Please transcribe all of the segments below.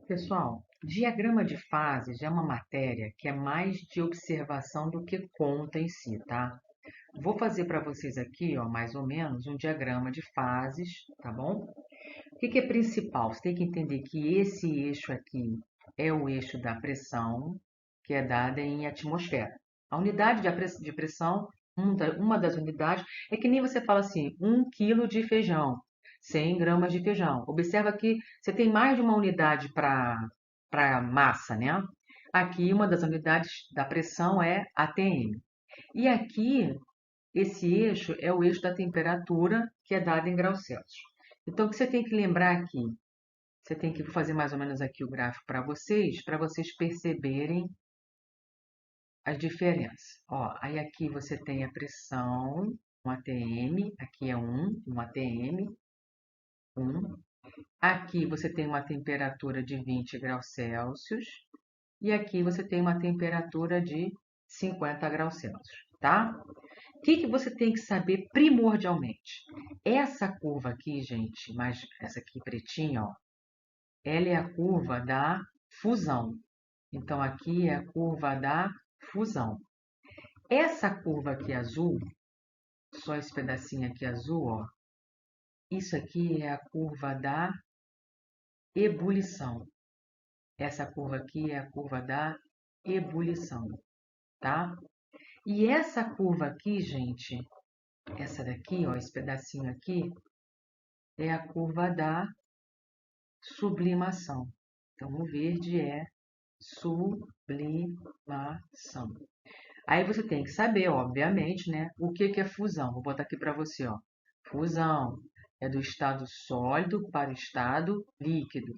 Pessoal, diagrama de fases é uma matéria que é mais de observação do que conta em si, tá? Vou fazer para vocês aqui, ó, mais ou menos, um diagrama de fases, tá bom? O que é principal? Você tem que entender que esse eixo aqui é o eixo da pressão, que é dada em atmosfera. A unidade de pressão, uma das unidades, é que nem você fala assim, 1 quilo de feijão, 100 gramas de feijão. Observa que você tem mais de uma unidade para massa, né? Aqui, uma das unidades da pressão é ATM. E aqui, esse eixo é o eixo da temperatura, que é dada em graus Celsius. Então, o que você tem que lembrar aqui? Você tem que fazer mais ou menos aqui o gráfico para vocês perceberem as diferenças. Ó, aí aqui você tem a pressão, um ATM, aqui é um ATM, 1. Aqui você tem uma temperatura de 20 graus Celsius e aqui você tem uma temperatura de 50 graus Celsius, tá? O que você tem que saber primordialmente? Essa curva aqui, gente, mas essa aqui pretinha, ó, ela é a curva da fusão. Então, aqui é a curva da fusão. Essa curva aqui azul, só esse pedacinho aqui azul, ó, isso aqui é a curva da ebulição. Essa curva aqui é a curva da ebulição, tá? E essa curva aqui, gente, essa daqui, ó, esse pedacinho aqui, é a curva da sublimação. Então, o verde é sublimação. Aí você tem que saber, obviamente, né, o que é fusão. Vou botar aqui para você, ó. Fusão é do estado sólido para o estado líquido.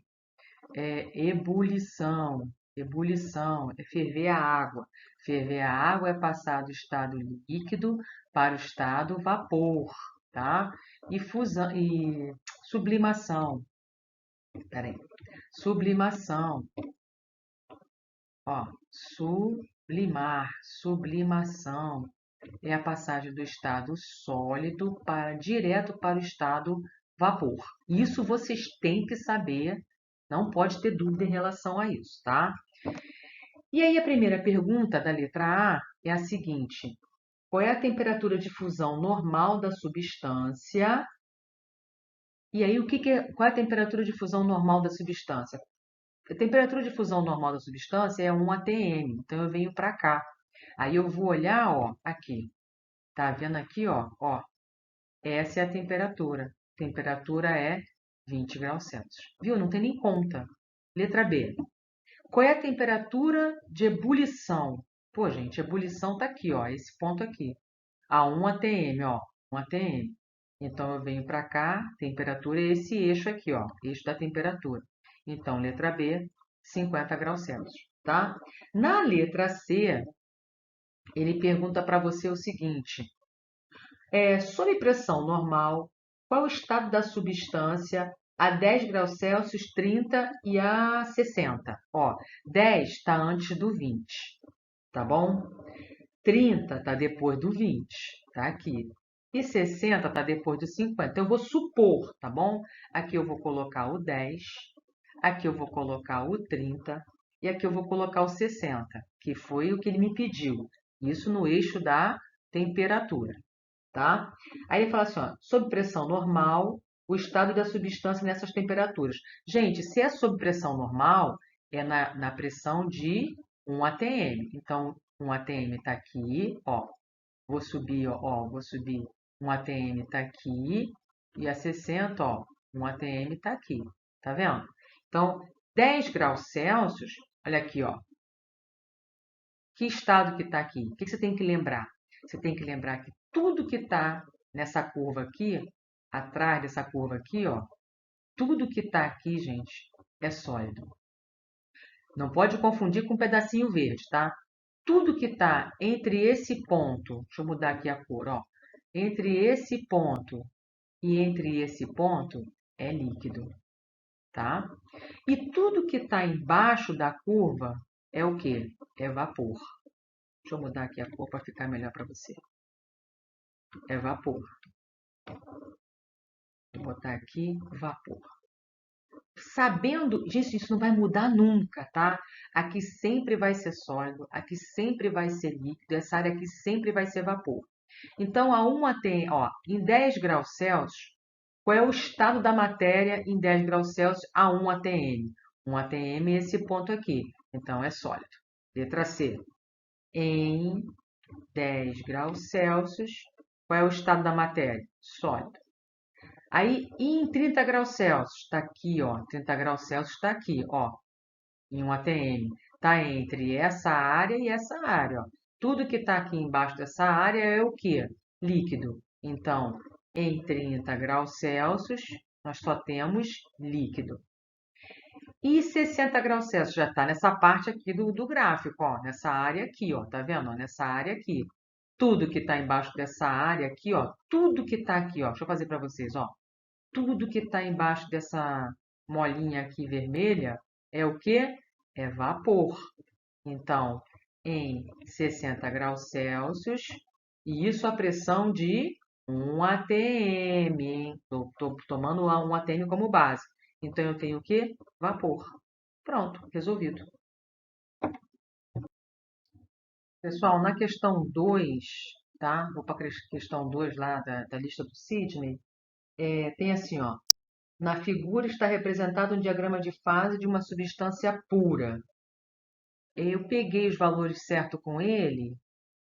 Ebulição. Ebulição é ferver a água. Ferver a água é passar do estado líquido para o estado vapor, tá? E fusão e sublimação. Peraí. Sublimação. Ó, sublimar, sublimação é a passagem do estado sólido direto para o estado vapor. Isso vocês têm que saber, não pode ter dúvida em relação a isso, tá? E aí a primeira pergunta da letra A é a seguinte: qual é a temperatura de fusão normal da substância? E aí qual é a temperatura de fusão normal da substância? A temperatura de fusão normal da substância é 1 atm, então eu venho para cá. Aí eu vou olhar, ó, aqui. Tá vendo aqui, ó? Ó, essa é a temperatura. Temperatura é 20 graus Celsius. Viu? Não tem nem conta. Letra B. Qual é a temperatura de ebulição? Pô, gente, ebulição tá aqui, ó, esse ponto aqui. A 1 atm, ó, 1 atm. Então eu venho para cá, temperatura é esse eixo aqui, ó, eixo da temperatura. Então, letra B, 50 graus Celsius, tá? Na letra C, ele pergunta para você o seguinte: sob pressão normal, qual o estado da substância a 10 graus Celsius, 30 e a 60? Ó, 10 está antes do 20, tá bom? 30 está depois do 20, tá aqui. E 60 está depois do 50. Então, eu vou supor, tá bom? Aqui eu vou colocar o 10, aqui eu vou colocar o 30 e aqui eu vou colocar o 60, que foi o que ele me pediu. Isso no eixo da temperatura, tá? Aí ele fala assim, ó, sob pressão normal, o estado da substância nessas temperaturas. Gente, se é sob pressão normal, é na pressão de 1 atm. Então, 1 atm está aqui, ó. Vou subir, ó, vou subir. 1 atm está aqui. E a 60, ó, 1 atm está aqui. Tá vendo? Então, 10 graus Celsius, olha aqui, ó. Que estado que está aqui? O que você tem que lembrar? Você tem que lembrar que tudo que está nessa curva aqui, atrás dessa curva aqui, ó, tudo que está aqui, gente, é sólido. Não pode confundir com um pedacinho verde, tá? Tudo que está entre esse ponto, deixa eu mudar aqui a cor, ó, entre esse ponto e entre esse ponto é líquido, tá? E tudo que está embaixo da curva é o quê? É vapor. Deixa eu mudar aqui a cor para ficar melhor para você. É vapor. Vou botar aqui vapor. Sabendo disso, isso não vai mudar nunca, tá? Aqui sempre vai ser sólido, aqui sempre vai ser líquido, essa área aqui sempre vai ser vapor. Então, a 1 ATM, ó, em 10 graus Celsius, qual é o estado da matéria em 10 graus Celsius a 1 ATM? 1 ATM é esse ponto aqui, então é sólido. Letra C. Em 10 graus Celsius, qual é o estado da matéria? Sólido. Aí, em 30 graus Celsius, está aqui, ó, 30 graus Celsius está aqui, ó, em um ATM. Está entre essa área e essa área, ó. Tudo que está aqui embaixo dessa área é o quê? Líquido. Então, em 30 graus Celsius, nós só temos líquido. E 60 graus Celsius já está nessa parte aqui do gráfico, ó, nessa área aqui, ó, tá vendo? Ó, nessa área aqui. Tudo que está embaixo dessa área aqui, ó, tudo que está aqui, ó, deixa eu fazer para vocês, ó, tudo que está embaixo dessa molinha aqui vermelha é o que? É vapor. Então, em 60 graus Celsius, e isso a pressão de 1 atm, hein? Estou tomando lá 1 atm como base. Então, eu tenho o quê? Vapor. Pronto, resolvido. Pessoal, na questão 2, tá? Vou para a questão 2 lá da lista do Sidney. Tem assim, ó. Na figura está representado um diagrama de fase de uma substância pura. Eu peguei os valores certos com ele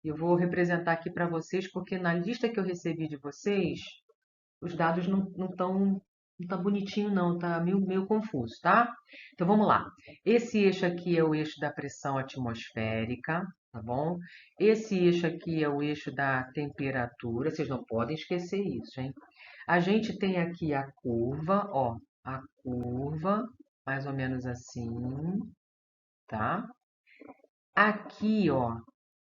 e eu vou representar aqui para vocês, porque na lista que eu recebi de vocês, os dados não estão não tá bonitinho não, tá meio confuso, tá? Então vamos lá. Esse eixo aqui é o eixo da pressão atmosférica, tá bom? Esse eixo aqui é o eixo da temperatura, vocês não podem esquecer isso, hein? A gente tem aqui a curva, ó, a curva, mais ou menos assim, tá? Aqui, ó,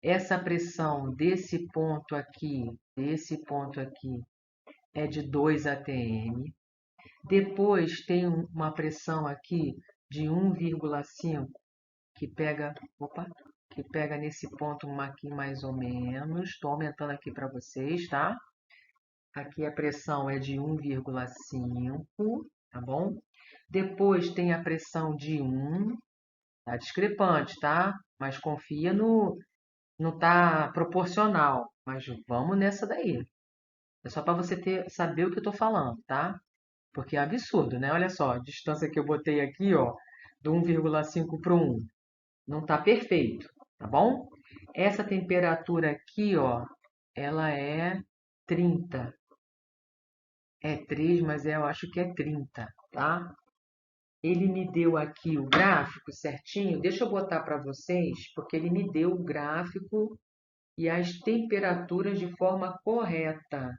essa pressão desse ponto aqui, é de 2 atm. Depois tem uma pressão aqui de 1,5 que pega, opa, que pega nesse ponto aqui mais ou menos. Estou aumentando aqui para vocês, tá? Aqui a pressão é de 1,5, tá bom? Depois tem a pressão de 1, tá discrepante, tá? Mas confia no, não tá proporcional, mas vamos nessa daí. É só para você saber o que eu estou falando, tá? Porque é absurdo, né? Olha só, a distância que eu botei aqui, ó, do 1,5 para o 1, não está perfeito, tá bom? Essa temperatura aqui, ó, ela é 30. É 3, mas eu acho que é 30, tá? Ele me deu aqui o gráfico certinho. Deixa eu botar para vocês, porque ele me deu o gráfico e as temperaturas de forma correta,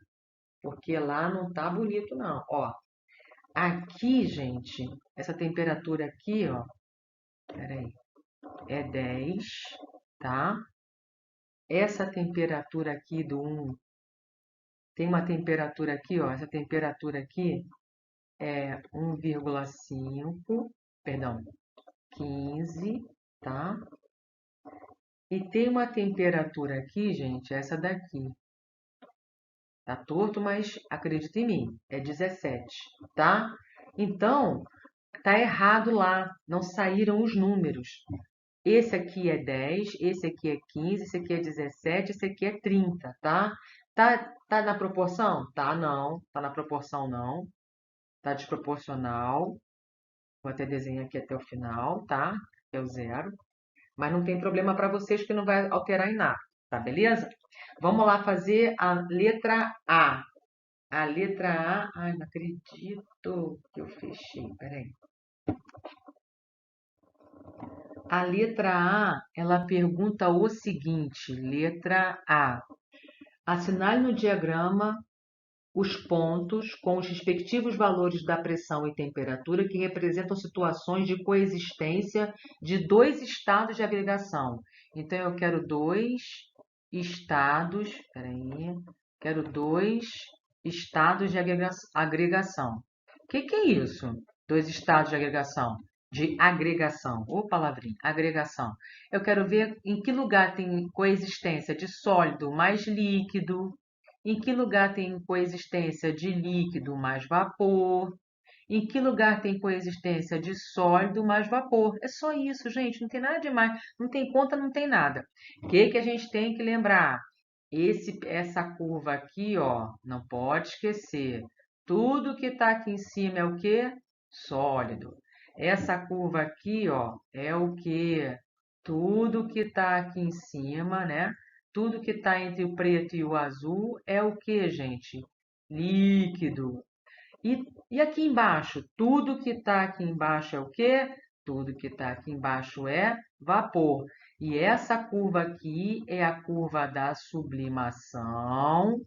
porque lá não tá bonito não. Ó, aqui, gente, essa temperatura aqui, ó, peraí, é 10, tá? Essa temperatura aqui do 1, tem uma temperatura aqui, ó, essa temperatura aqui é 1,5, perdão, 15, tá? E tem uma temperatura aqui, gente, essa daqui. Tá torto, mas acredita em mim, é 17, tá? Então, tá errado lá, não saíram os números. Esse aqui é 10, esse aqui é 15, esse aqui é 17, esse aqui é 30, tá? Tá na proporção? Tá não, tá na proporção não. Tá desproporcional. Vou até desenhar aqui até o final, tá? É o zero. Mas não tem problema para vocês que não vai alterar em nada, tá beleza? Vamos lá fazer a letra A. A letra A, ai, não acredito que eu fechei, peraí. A letra A, ela pergunta o seguinte, letra A. Assinale no diagrama os pontos com os respectivos valores da pressão e temperatura que representam situações de coexistência de dois estados de agregação. Então, eu quero dois estados, quero dois estados de agregação. O que é isso? Dois estados de agregação? De agregação, ou palavrinha, agregação. Eu quero ver em que lugar tem coexistência de sólido mais líquido, em que lugar tem coexistência de líquido mais vapor, Em que lugar tem coexistência de sólido mais vapor? É só isso, gente, não tem nada demais. Não tem conta, não tem nada. O que que a gente tem que lembrar? Essa curva aqui, ó, não pode esquecer. Tudo que está aqui em cima é o quê? Sólido. Essa curva aqui, ó, é o quê? Tudo que está aqui em cima, né? Tudo que está entre o preto e o azul é o quê, gente? Líquido. E aqui embaixo? Tudo que está aqui embaixo é o quê? Tudo que está aqui embaixo é vapor. E essa curva aqui é a curva da sublimação.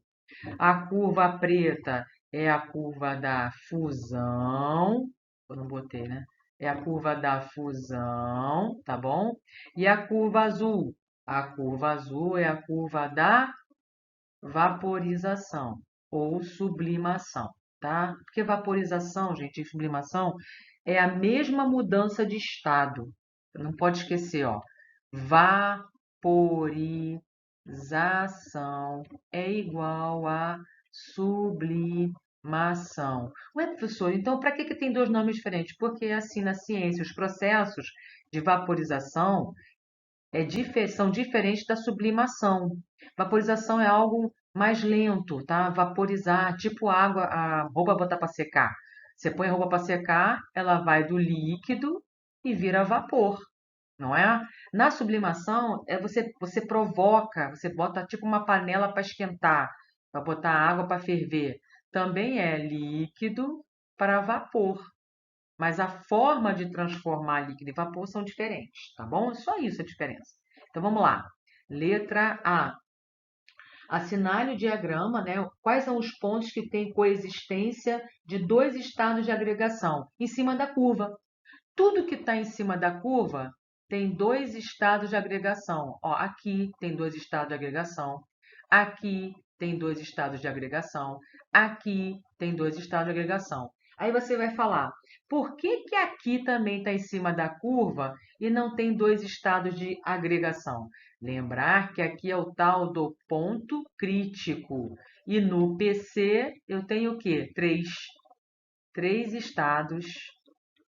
A curva preta é a curva da fusão. Eu não botei, né? É a curva da fusão, tá bom? E a curva azul? A curva azul é a curva da vaporização ou sublimação, tá? Porque vaporização, gente, e sublimação é a mesma mudança de estado. Não pode esquecer, ó. Vaporização é igual a sublimação. Ué, professor, então para que tem dois nomes diferentes? Porque assim, na ciência, os processos de vaporização são diferentes da sublimação. Vaporização é algo mais lento, tá? Vaporizar, tipo água, a roupa botar para secar. Você põe a roupa para secar, ela vai do líquido e vira vapor, não é? Na sublimação, você provoca, você bota tipo uma panela para esquentar, para botar água para ferver. Também é líquido para vapor. Mas a forma de transformar líquido em vapor são diferentes, tá bom? É só isso a diferença. Então vamos lá. Letra A. Assinale o diagrama, né? Quais são os pontos que têm coexistência de dois estados de agregação? Em cima da curva. Tudo que está em cima da curva tem dois estados de agregação. Ó, aqui tem dois estados de agregação. Aqui tem dois estados de agregação. Aqui tem dois estados de agregação. Aí você vai falar, por que que aqui também está em cima da curva e não tem dois estados de agregação? Lembrar que aqui é o tal do ponto crítico. E no PC eu tenho o quê? Três estados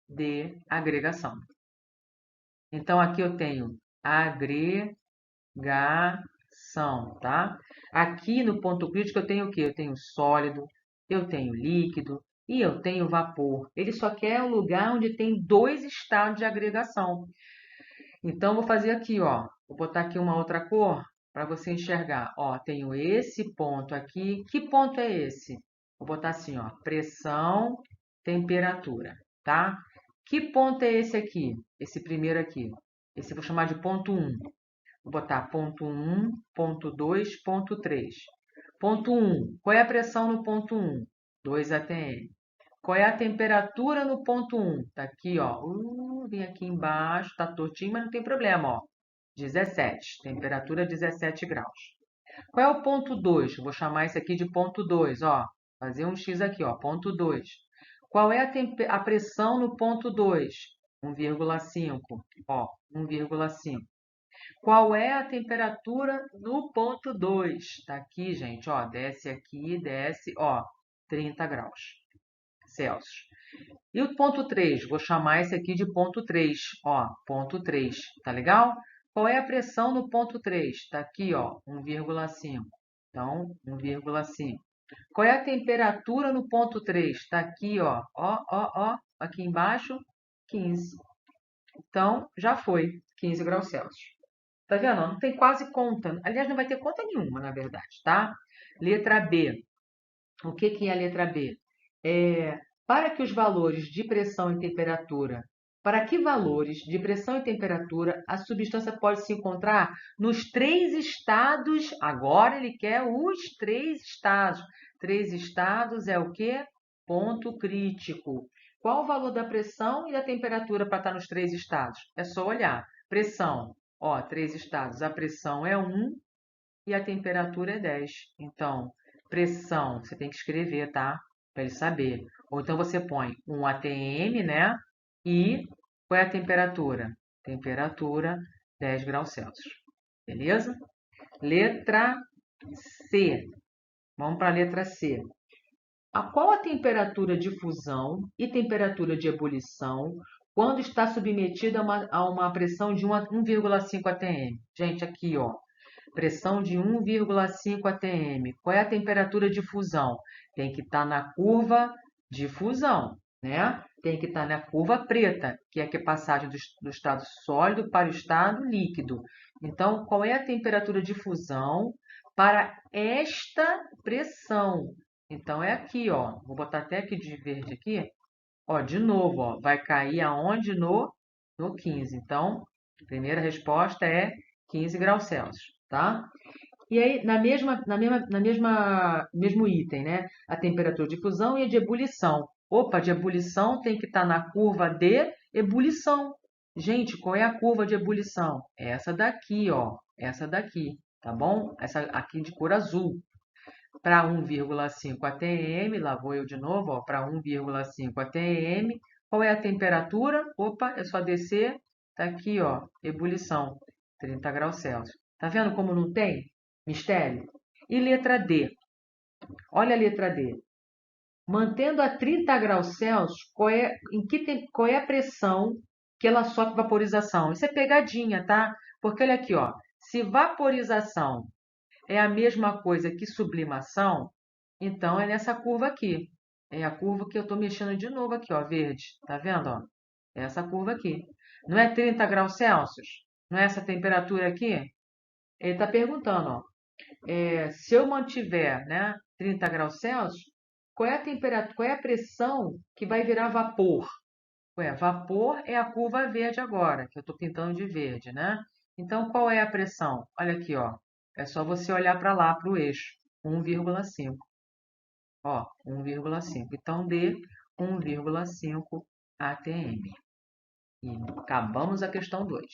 de agregação. Então, aqui eu tenho agregação, tá? Aqui no ponto crítico eu tenho o quê? Eu tenho sólido, eu tenho líquido e eu tenho vapor. Ele só quer um lugar onde tem dois estados de agregação. Então, vou fazer aqui, ó. Vou botar aqui uma outra cor para você enxergar. Ó, tenho esse ponto aqui. Que ponto é esse? Vou botar assim, ó, pressão, temperatura, tá? Que ponto é esse aqui? Esse primeiro aqui. Esse eu vou chamar de ponto 1. Vou botar ponto 1, ponto 2, ponto 3. Ponto 1. Qual é a pressão no ponto 1? 2 atm. Qual é a temperatura no ponto 1? Tá aqui, ó. Vem aqui embaixo, tá tortinho, mas não tem problema, ó. 17. Temperatura 17 graus. Qual é o ponto 2? Vou chamar isso aqui de ponto 2, ó. Fazer um X aqui, ó. Ponto 2. Qual é a pressão no ponto 2? 1,5. Ó, 1,5. Qual é a temperatura no ponto 2? Tá aqui, gente, ó. Desce aqui, desce, ó. 30 graus Celsius. E o ponto 3? Vou chamar esse aqui de ponto 3. Ó, ponto 3. Tá legal? Qual é a pressão no ponto 3? Está aqui, ó, 1,5. Então, 1,5. Qual é a temperatura no ponto 3? Está aqui, ó, aqui embaixo, 15. Então, já foi, 15 graus Celsius. Tá vendo? Não tem quase conta. Aliás, não vai ter conta nenhuma, na verdade, tá? Letra B. O que que é a letra B? Para que os valores de pressão e temperatura, para que valores de pressão e temperatura a substância pode se encontrar nos três estados? Agora ele quer os três estados. Três estados é o quê? Ponto crítico. Qual o valor da pressão e da temperatura para estar nos três estados? É só olhar. Pressão, ó, três estados. A pressão é 1 e a temperatura é 10. Então, pressão, você tem que escrever, tá? Para ele saber. Ou então você põe 1 atm, né? E qual é a temperatura? Temperatura 10 graus Celsius. Beleza? Letra C. Vamos para a letra C. Qual a temperatura de fusão e temperatura de ebulição quando está submetida a uma pressão de 1,5 atm? Gente, aqui, ó, pressão de 1,5 atm. Qual é a temperatura de fusão? Tem que estar na curva de fusão, né? Tem que estar na curva preta, que é a passagem do estado sólido para o estado líquido. Então, qual é a temperatura de fusão para esta pressão? Então, é aqui, ó. Vou botar até aqui de verde aqui. Ó, de novo, ó, vai cair aonde? No 15. Então, a primeira resposta é 15 graus Celsius, tá? E aí, mesmo item, né? A temperatura de fusão e a de ebulição. Opa, de ebulição tem que estar na curva de ebulição. Gente, qual é a curva de ebulição? Essa daqui, ó. Essa daqui, tá bom? Essa aqui de cor azul. Para 1,5 atm, lá vou eu de novo, ó, para 1,5 atm. Qual é a temperatura? Opa, é só descer. Tá aqui, ó, ebulição, 30 graus Celsius. Tá vendo como não tem mistério? E letra D. Olha a letra D. Mantendo a 30 graus Celsius, qual é a pressão que ela sofre vaporização? Isso é pegadinha, tá? Porque olha aqui, ó, se vaporização é a mesma coisa que sublimação, então é nessa curva aqui. É a curva que eu estou mexendo de novo aqui, ó, verde. Tá vendo, ó? É essa curva aqui. Não é 30 graus Celsius? Não é essa temperatura aqui? Ele está perguntando, ó, se eu mantiver, né, 30 graus Celsius, qual é a temperatura, qual é a pressão que vai virar vapor? Ué, vapor é a curva verde agora, que eu estou pintando de verde, né? Então, qual é a pressão? Olha aqui, ó. É só você olhar para lá, para o eixo. 1,5. Ó, 1,5. Então, dê 1,5 atm. E acabamos a questão 2.